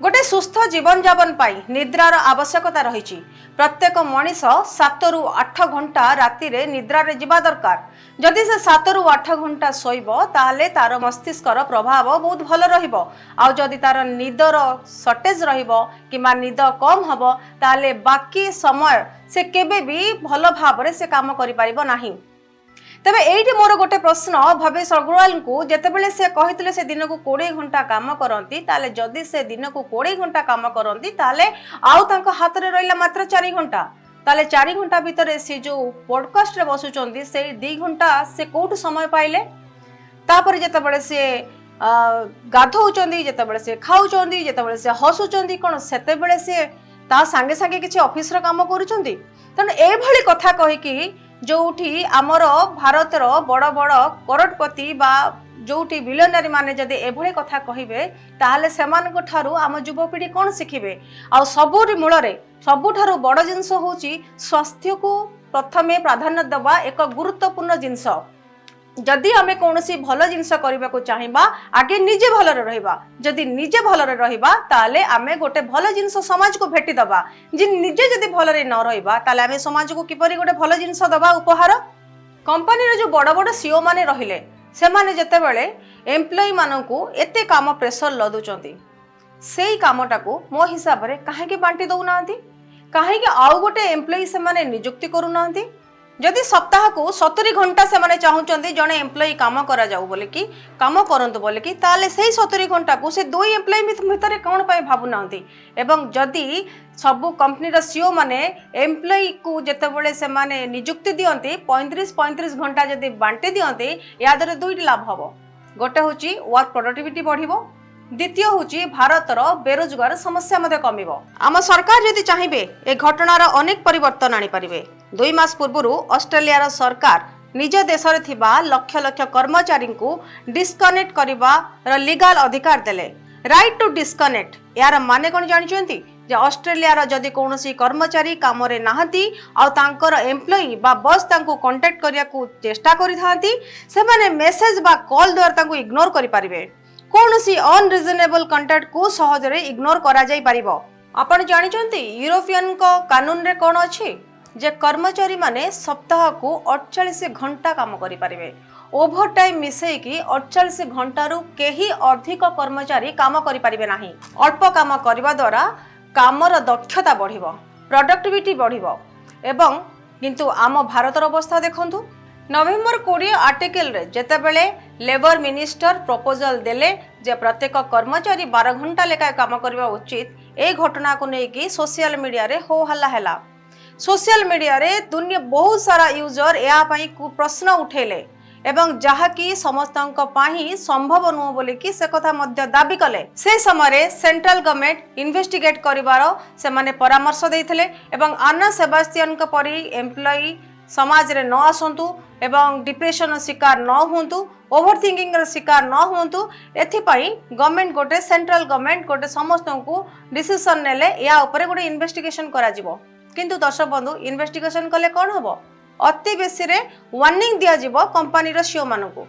गोटे सुस्थ जीवन जापन पाई निद्रार आवश्यकता रही। प्रत्येक मनीष 7 रु 8 घंटा राति रे निद्रारे जिबा दरकार। जदि से 7 रु 8 घंटा सोइबो ताले तार मस्तिष्कर प्रभाव बहुत भल रहिबो। आ जदि तार निदर शॉर्टेज रहिबो किमा निद कम हबो ताले बाकी समय से केबे भी भल भाबरे से काम करि परिबो नाही। तबे एइठी मोर गोटे प्रश्न भवेश अग्रवाल को जेतेबेले से कहितले से दिन को 20 घंटा काम करंती ताले जदि से दिन को 20 घंटा काम करंती ताले आउ तांको हाथ रे रहिला मात्र 4 घंटा ताले 4 घंटा भितर से जो पॉडकास्ट रे बसुचंती से 2 घंटा से कोठ समय पाइले। तापर जेतेबेले से गाधौचंती जेतेबेले से खाउचंती जेतेबेले से हसुचंती कोन सेतेबेले से ता संगे संगे किछि ऑफिस रे काम करूचंती। तन ए भली कथा कहि कि जोठी आमर भारतर बड़ बड़ करोड़पति बा जोठी बिलियनरी माने जदि एभली कथा कहिबे ताहले सेमानक ठारू आम युवपीढ़ी कौन शिखिबे। आ सबुरी मूलरे सबुठारू बड़ जिनस होची स्वास्थ्य को प्रथमे प्राधान्य देवा एक गुरुत्वपूर्ण जिनस। जदि आमे कोनोसी भल जिनस करबा को चाहिबा आगे निजे भलरे रहिबा। जदि निजे भलरे रहिबा ताले आमे गोटे भल जिनस समाज को भेटी दबा। जे निजे जदि भलरे न रहिबा ताले आमे समाज को किपरि गोटे भल जिनस दबा उपहार। कंपनी रे जो बड़ बड़ सीईओ माने रहिले से माने जेतेबेले एम्प्लॉई माननकु एते काम प्रेशर लदुचंती सेही कामटा को मो हिसाब रे काहे के बांटी दउ नांती काहे के आउ गोटे एम्प्लॉई से माने नियुक्ति करू नांती। जदि सप्ताह को 70 घंटा से माने चाहूचंती जने एम्प्लॉई काम करा जाऊ बोले कि काम करंतु बोले कि ताले सेही 70 घंटा को से 2 एम्प्लॉई भितर कोन पाए भाबु नांती। एवं जदि सबु कंपनी रा सीईओ माने एम्प्लॉई को जेतेबेले से माने नियुक्ति दियंती 35 घंटा जदि बांटी दियंती या दरे दुईटी लाभ हबो। गोटे होची वर्क प्रोडक्टिविटी बढ़िबो, द्वितीय होची भारतर बेरोजगार समस्या मते कमिबो। आम सरकार जदि चाहिबे ए घटनार अनेक परिवर्तन आनी परिबे। 2 मास पूर्व ऑस्ट्रेलिया सरकार निज देश रे थिबा लक्ष लक्ष कर्मचारी को डिस्कनेक्ट करिबा लीगल अधिकार देले। राइट टू डिस्कनेक्ट यार माने कोन जानिचंती जे ऑस्ट्रेलिया जदि कोनोसी कर्मचारी काम रे नाहंती आ तांकर एम्प्लॉई बा बॉस तांको कांटेक्ट करिया को चेष्टा करि थांती से माने मेसेज बा कॉल द्वारा तांको इग्नोर करि परिबे। कोनोसी अनरिजनेबल कांटेक्ट को सहज रे इग्नोर करा जाई परिबो। आपण जानिचंती यूरोपियन को कानून रे कोन अछि जे कर्मचारी माने सप्ताह को 48 घंटा काम करि परिबे। ओभर टाइम मिसई कि 48 घंटा रु केही अधिक कर्मचारी काम करि परिबे नाही। अल्प काम करबा द्वारा कामर दक्षता बढ़िबो, प्रोडक्टिविटी बढ़िबो। एवं किंतु आम भारतर अवस्था देखंतु नवेम्बर 20 आर्टिकल रे जेतेबेले लेबर मिनिस्टर प्रपोजल देले जे प्रत्येक कर्मचारी 12 घंटा लेखा काम करबा उचित। ए घटना को नेकी सोशल मीडिया रे हो हल्ला हैला। सोशल मीडिया रे दुनिया बहुत सारा यूजर या पाई प्रश्न उठेले एवं जहा कि समस्तंक पाही संभव नुह बोली कि से कथा मध्य दाबी कले। से समय सेंट्रल गवर्नमेंट इन्वेस्टिगेट करिवार से माने परामर्श देइथिले एवं आना सेबास्टियन का परी एम्प्लॉई समाज रे न आसंतु एवं डिप्रेशन शिकार न होंतु, ओवरथिंकिंग रे शिकार न होंतु। एथि पई गवर्नमेंट गोटे सेंट्रल गवर्नमेंट गोटे समस्तंकु डिसीजन नेले या ऊपर गोटे इन्वेस्टिगेशन करा जिवो। किंतु दर्शक बंधु इन्वेस्टिगेशन कले कौन हम अति बेसी रे वार्निंग दिया जीवो कंपनी रो सीईओ मानकु।